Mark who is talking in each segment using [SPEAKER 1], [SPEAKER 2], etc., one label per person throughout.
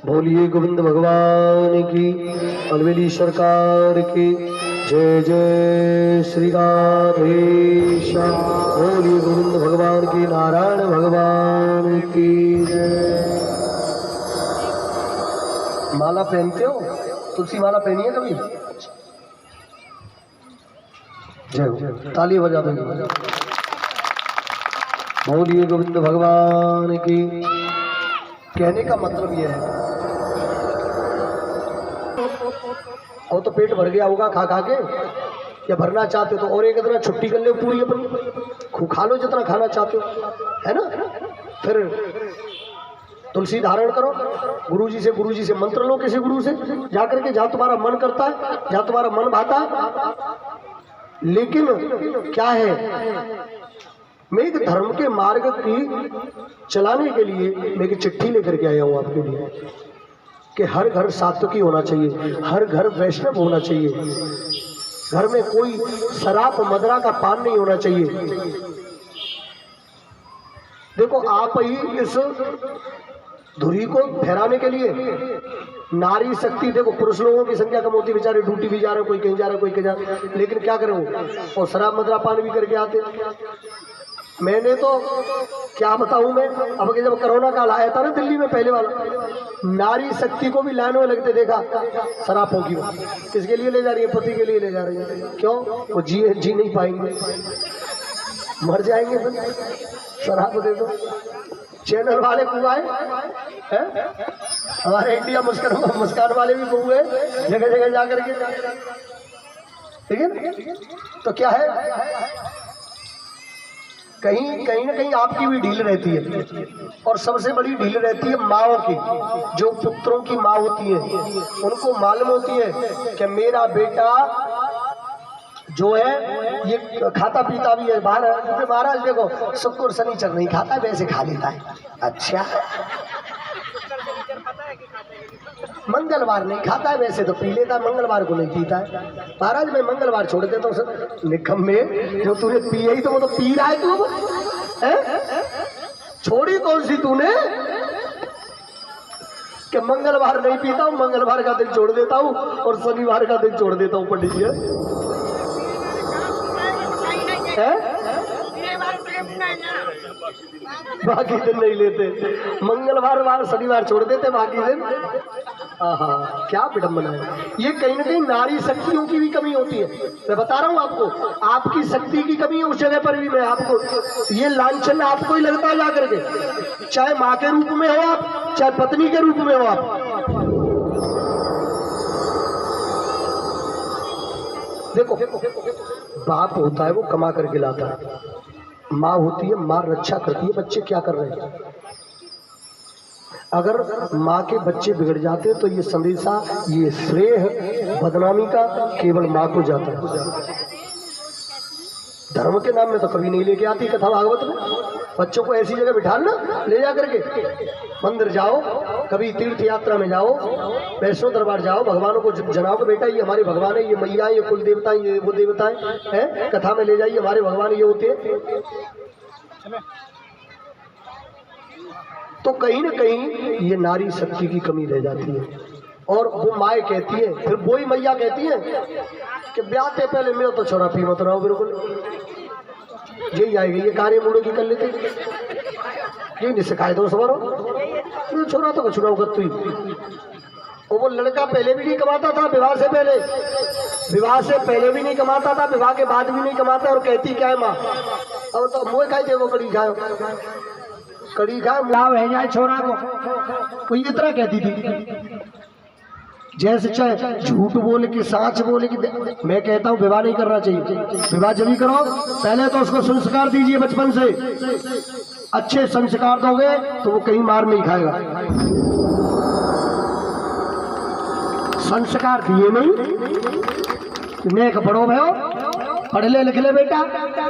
[SPEAKER 1] बोलिए गोविंद भगवान की, अलवेली सरकार की जय। जय श्री राधेश्याम। बोलिए गोविंद भगवान की, नारायण भगवान की जय। माला पहनते हो? तुलसी माला पहनी है कभी? जय, ताली बजा दो। बोलिए गोविंद भगवान की। कहने का मतलब यह है, और तो पेट भर गया होगा खा खा के, या भरना चाहते हो तो और एक इतना छुट्टी कर लो पूरी अपनी, खा लो जितना खाना चाहते हो, है ना। फिर तुलसी धारण करो, गुरुजी से मंत्र लो, किसी गुरु से जाकर के, जहाँ तुम्हारा मन करता है, जहाँ तुम्हारा मन भाता है। लेकिन क्या है, मैं एक धर्म के मार्ग की चलाने के लिए मैं एक चिट्ठी लेकर के आया हूँ आपके लिए, कि हर घर सात्विकी होना चाहिए, हर घर वैष्णव होना चाहिए, घर में कोई शराब मदरा का पान नहीं होना चाहिए। देखो, आप ही इस धुरी को फहराने के लिए नारी शक्ति, देखो पुरुष लोगों की संख्या कम होती, बेचारे ड्यूटी भी जा रहे, कोई कहीं जा रहा है, कोई कहीं जा रहा है, लेकिन क्या करें वो, और शराब मदरा पान भी करके आते। मैंने तो क्या बताऊं मैं, अब जब कोरोना काल आया था ना दिल्ली में पहले वाला, नारी शक्ति को भी लाइन में लगते देखा शराबों की। किसके लिए ले जा रही है? पति के लिए ले जा रही है। क्यों? वो जी नहीं पाएंगे, मर जाएंगे। शराब दे दो। चैनल वाले कुआए हैं, हमारे इंडिया मुस्कान वाले भी कुए जगह जगह जाकर के, ठीक है। तो क्या है, कहीं ना कहीं आपकी भी ढील रहती है, और सबसे बड़ी ढील रहती है माओ की, जो पुत्रों की माँ होती है। उनको मालूम होती है कि मेरा बेटा जो है ये खाता पीता भी है बाहर, तो महाराज देखो शुक्र शनिचर नहीं खाता, वैसे खा लेता है। अच्छा, मंगलवार नहीं खाता है, वैसे तो पी लेता है, मंगलवार को नहीं पीता है। महाराज मैं मंगलवार छोड़ देता हूँ। निकम्मे, जो तूने पिया ही तो वो तो पी रहा है तू, छोड़ी कौन सी तूने कि मंगलवार नहीं पीता हूँ, मंगलवार का दिन छोड़ देता हूँ और शनिवार का दिन छोड़ देता हूँ। पंडित जी बाकी दिन नहीं लेते, मंगलवार शनिवार छोड़ देते, बाकी दिन। हाँ, क्या विडम्बना है। ये कहीं ना कहीं नारी शक्तियों की भी कमी होती है। मैं बता रहा हूँ आपको, आपकी शक्ति की कमी है उस जगह पर भी। मैं आपको ये लांछन आपको ही लगता है जाकर के, चाहे माँ के रूप में हो आप, चाहे पत्नी के रूप में हो आप। देखो, बाप होता है वो कमा करके लाता है, माँ होती है माँ रक्षा करती है। बच्चे क्या कर रहे हैं? अगर माँ के बच्चे बिगड़ जाते हैं तो ये संदेशा, ये श्रेय बदनामी का केवल माँ को जाता है। धर्म के नाम में तो कभी नहीं लेके आती कथा भागवत में। बच्चों को ऐसी जगह बिठा ना, ले जा करके मंदिर जाओ, कभी तीर्थ यात्रा में जाओ, वैष्णो दरबार जाओ, भगवानों को जनाओ कि बेटा ये हमारे भगवान है, ये मैया, ये कुल देवता, ये वो देवताएं हैं। कथा में ले जाइए, हमारे भगवान ये होते हैं। तो कहीं ना कहीं ये नारी शक्ति की कमी रह जाती है। और वो माए कहती है, फिर वही मैया कहती है कि ब्याह से पहले मैं तो छोरा पी मत रहा हूँ, बिल्कुल यही आएगी, ये कार्य मुड़े की कर लेते, यही नहीं सिखाए दो सवारों छोरा तो चुनाव कर तू। वो लड़का पहले भी नहीं कमाता था, विवाह से पहले भी नहीं कमाता था, विवाह के बाद भी नहीं कमाता। और कहती क्या है माँ, अब तो मुँह खाई थे वो कड़ी खाओ, कड़ी खाओ लाभ है जाए छोरा को, कोई इतना कहती थी। जैसे चाहे झूठ बोले कि साच बोले कि, मैं कहता हूँ विवाह नहीं करना चाहिए। विवाह जब भी करो पहले तो उसको संस्कार दीजिए बचपन से, अच्छे संस्कार दोगे तो वो कहीं मार नहीं खाएगा। संस्कार दिए नहीं, नेक बड़ो भयो, पढ़ ले लिख ले बेटा,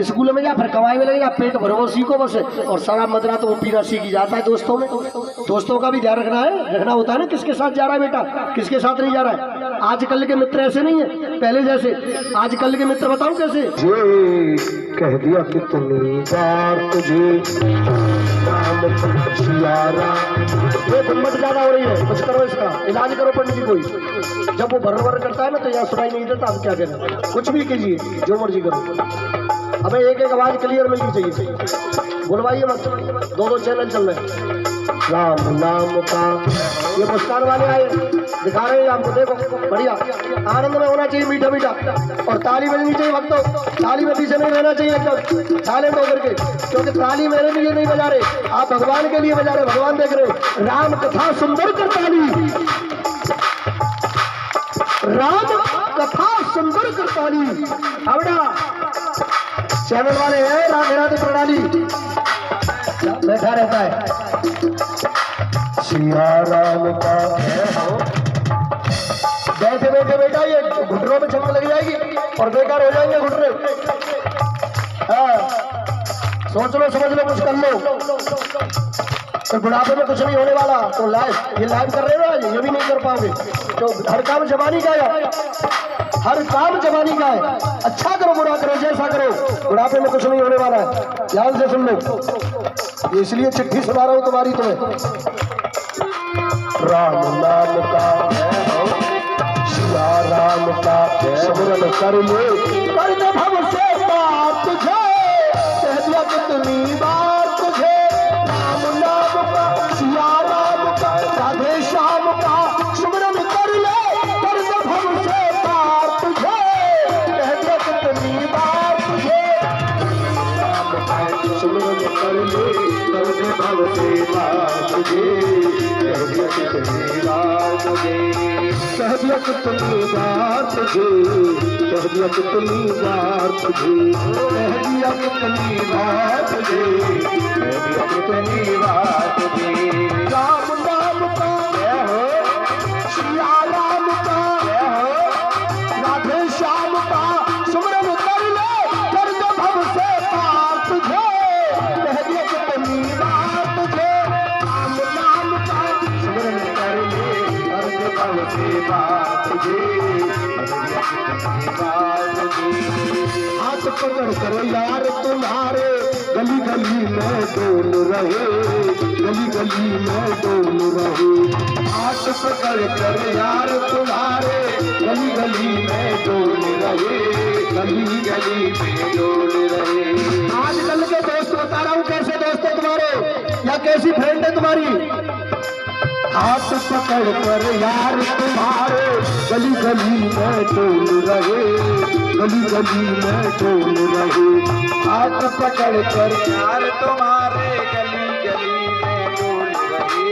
[SPEAKER 1] स्कूल में जा, फिर कमाई में लगे जा, पेट भरो वो सीखो बस। और शराब मदरा तो वो पीना सीखी जाता है दोस्तों में। दोस्तों का भी ध्यान रखना है, रखना होता है ना, किसके साथ जा रहा है बेटा, किसके साथ नहीं जा रहा है। आजकल के मित्र ऐसे नहीं है पहले जैसे। आजकल के मित्र बताऊं कैसे,
[SPEAKER 2] ये कह दिया कि तुमने बार तुझे
[SPEAKER 1] ये गुम्बद ज्यादा हो रही है, कुछ करो इसका इलाज करो पंडित जी कोई। जब वो भर करता है ना तो यहाँ सुनाई नहीं देता। अब क्या कहना, कुछ भी कीजिए जो मर्जी करो, हमें एक एक आवाज क्लियर मिलनी चाहिए। बुलवाइए मत, दो चैनल चल रहे हैं। राम नाम का ये मुस्कान वाले आए दिखा रहे हैं आपको, देखो बढ़िया आनंद में होना चाहिए, मीठा मीठा। और ताली बजनी चाहिए भक्तों, ताली में पीछे नहीं रहना चाहिए एकदम साइलेंट होकर के, क्योंकि ताली मेरे लिए नहीं बजा रहे, आप भगवान के लिए बजा रहे, भगवान देख रहे। राम कथा सुंदर कर ताली, राम कथा सुंदर कर ताली। आवड़ा चैनल वाले हैं राधे प्रणाली बैठा रहता है।
[SPEAKER 2] सिया राम का
[SPEAKER 1] बैठे बैठे बेटा ये घुटनों में चमक लग जाएगी और बेकार हो जाएंगे घुटने। सोच लो समझ लो कुछ कर लो, तो बुढ़ापे में कुछ नहीं होने वाला। तो ये लाइव कर रहे हो ये भी नहीं कर पाओगे, तो हर काम जवानी का है, हर काम जवानी का है। अच्छा करो बुरा करो जैसा करो, बुढ़ापे में कुछ नहीं होने वाला है। ध्यान से सुन लो, इसलिए चिट्ठी सुना रहा हूं तुम्हारी तुम्हें।
[SPEAKER 2] राम नाम का सिया राम का सिमरन कर ले,
[SPEAKER 1] कर दे भव से बात तुझे, कह दिया कितनी बार तुझे। राम नाम का सिया राम का राधे श्याम का सिमरन कर ले, कर दे भव से बात तुझे, कह दिया कितनी बार तुझे।
[SPEAKER 2] सिमरन कर ले, कर दे भव से बात तुझे, कह दिया कितनी बार तुझे, कह दिया कितनी बार तुझे, कह दिया कितनी बार तुझे, कह दिया कितनी बार तुझे, कह दिया कितनी बार तुझे।
[SPEAKER 1] राम नाम का सिया राम का राधे श्याम का सिमरन कर ले, कर दे भव से पार तुझे, कह दिया कितनी बार तुझे। राम नाम का
[SPEAKER 2] सिमरन कर ले, कर दे भव से बात तुझे, कह दिया कितनी बार तुझे।
[SPEAKER 1] हाथ पकड़ कर यार तुम्हारे
[SPEAKER 2] गली गली में डोल रहे, गली गली में डोल रहे, हाथ पकड़ कर यार तुम्हारे गली गली में डोल रहे, गली गली में डोल रहे।
[SPEAKER 1] आजकल के दोस्त बता रहा हूँ कैसे दोस्त है तुम्हारे या कैसी फ्रेंड है तुम्हारी।
[SPEAKER 2] हाथ पकड़ कर यार तुम्हारे गली गली में डोल रहे, गली गली में डोल रहे, हाथ पकड़ कर यार तुम्हारे गली गली में डोल रहे,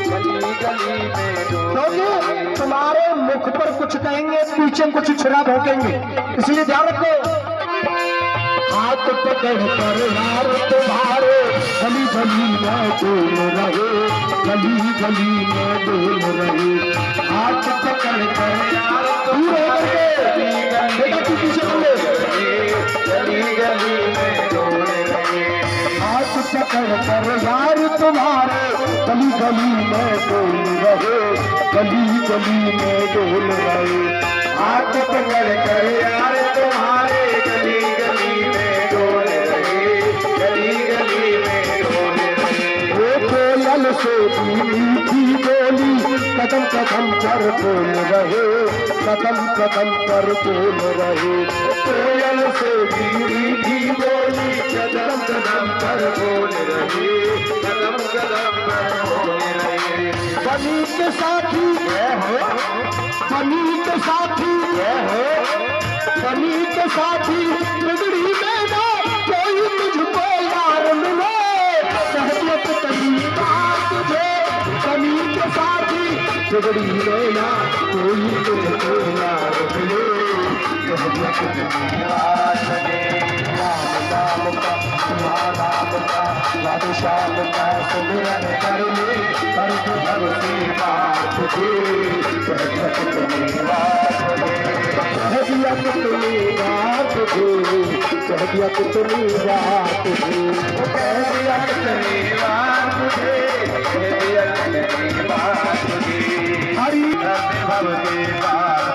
[SPEAKER 2] गली गली में डोल रहे।
[SPEAKER 1] तुम्हारे मुख पर कुछ कहेंगे पीछे कुछ छुरा भोंकेंगे, इसलिए ध्यान रखो।
[SPEAKER 2] हाथ पकड़ कर यार तुम्हारे गली गली में डोल रहे, गली गली में डोल रहे, हाथ पकड़ कर यार तुम्हारे
[SPEAKER 1] बेटा तू पीछे बोले,
[SPEAKER 2] गली गली में डोल रहे, हाथ पकड़ कर यार तुम्हारे गली गली में डोल रहे, गली गली में डोल रहे, हाथ पकड़ कर यार तुम्हारे गली गली में डोल रहे, गली गली में डोल रहे। वो कोयल से भी मीठी बोली कदम कदम पर बोल रहे, कदम कदम पर बोल रहे, कोयल से भी मीठी बोली कदम कदम पर बोल रहे, कदम कदम पर बोल रहे।
[SPEAKER 1] बनी के साथी बनी के साथी बनी के साथी बिगड़ी में ना कोई मुझको यार मिले, सहजत कहीं बात तुझे। बनी के साथी
[SPEAKER 2] बिगड़ी में ना कोई मुझको यार मिले, सहजत कहीं बात तुझे। राम नाम का सिया राम का राधे श्याम का सिमरन कर ले, कर दे भव से बात तुझे, सहजत कहीं बात तुझे। कह दिया कितनी बात तुझे, कह दिया कितनी बात तुझे, कह दिया कितनी बात तुझे, कह दिया कितनी बात तुझे। हरि भव से बात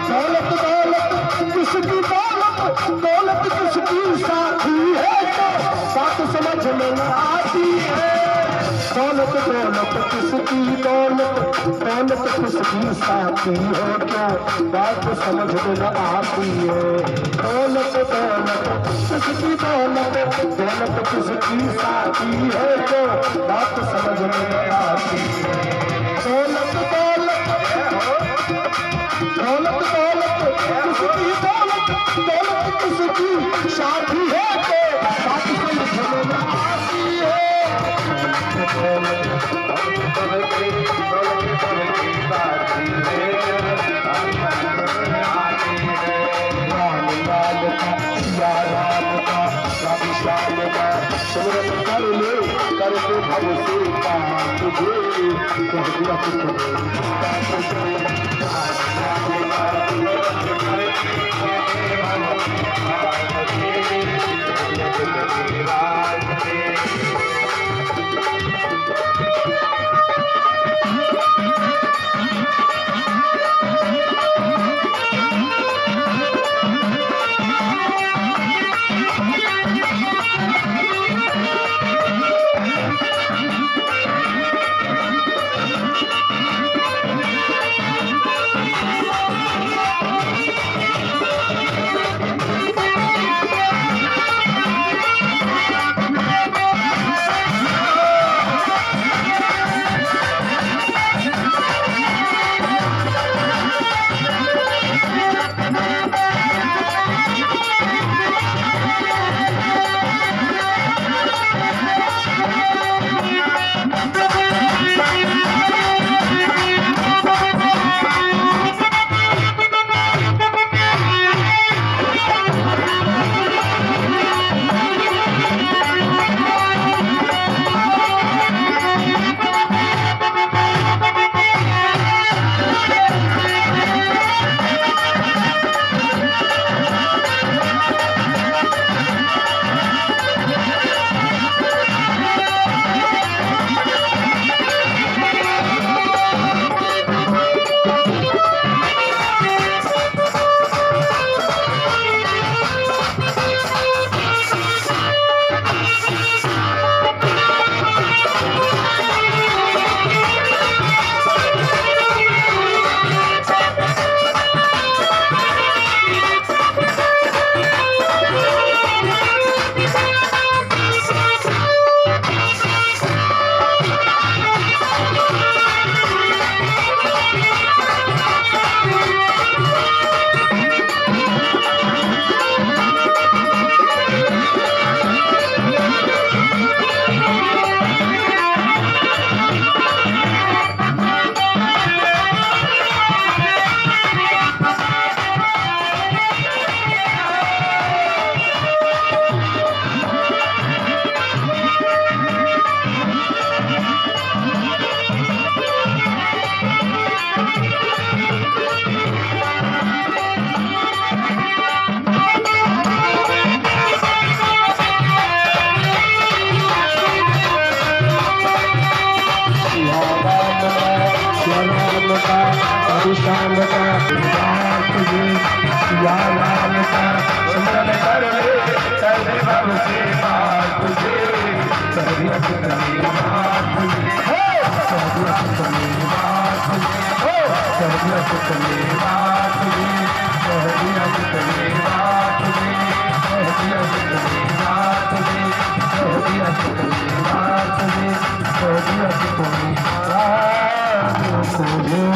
[SPEAKER 2] दौलत दौलत किसकी दौलत, दौलत किसकी साथी है तो बात समझ में न आती है। दौलत दौलत किसकी दौलत, दौलत किसकी साथी है तो बात समझ में न आती है। दौलत दौलत किसकी दौलत, दौलत किसकी साथी है तो बात समझ में न आती है। दौलत दौलत दौलत दौलत किसकी दौलत, दौलत किसकी साथी है तो बात समझ में न आती है। सिमरन कर ले करके भव से पाप तुझे कह दिया श्याम का तुझे या राम का सिमरन कर ले कर दे भव से पार तुझे कर दिया तुझे बात तुझे कर दिया तुझे बात तुझे कर दिया तुझे बात तुझे कर दिया तुझे बात तुझे कर दिया तुझे बात तुझे कर दिया तुझे बात तुझे कर दिया तुझे बात तुझे